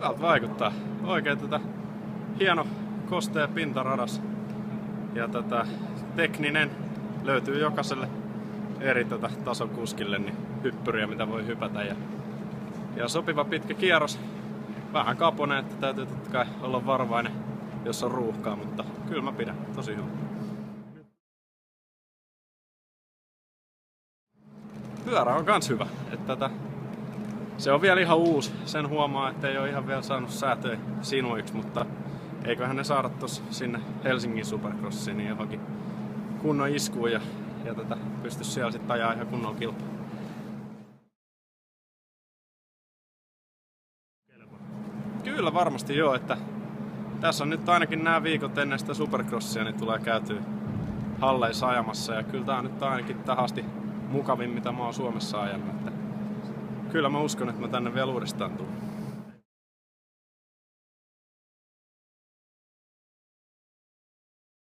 Hyvältä vaikuttaa. Oikein hieno kostea pintaradas. Ja tekninen löytyy jokaiselle eri tasokuskille niin hyppyriä, mitä voi hypätä. Ja sopiva pitkä kierros. Vähän kaponen, että täytyy totta kai olla varovainen, jos on ruuhkaa, mutta kyllä mä pidän. Tosi hyvä. Pyörä on kans hyvä. Että se on vielä ihan uusi. Sen huomaa, että ei ole ihan vielä saanut säätöjä sinuiksi, mutta eiköhän ne saada tossa sinne Helsingin Supercrossiin niin johonkin kunnon iskuun ja pysty siellä sitten ajaa ihan kunnolla kilpaa. Kyllä varmasti joo, että tässä on nyt ainakin nämä viikot ennen sitä Supercrossia niin tulee käytyä halleissa ajamassa ja kyllä tää on nyt ainakin tähän asti mukavin mitä mä oon Suomessa ajanut. Että kyllä mä uskon, että mä tänne vielä uudestaan tulen.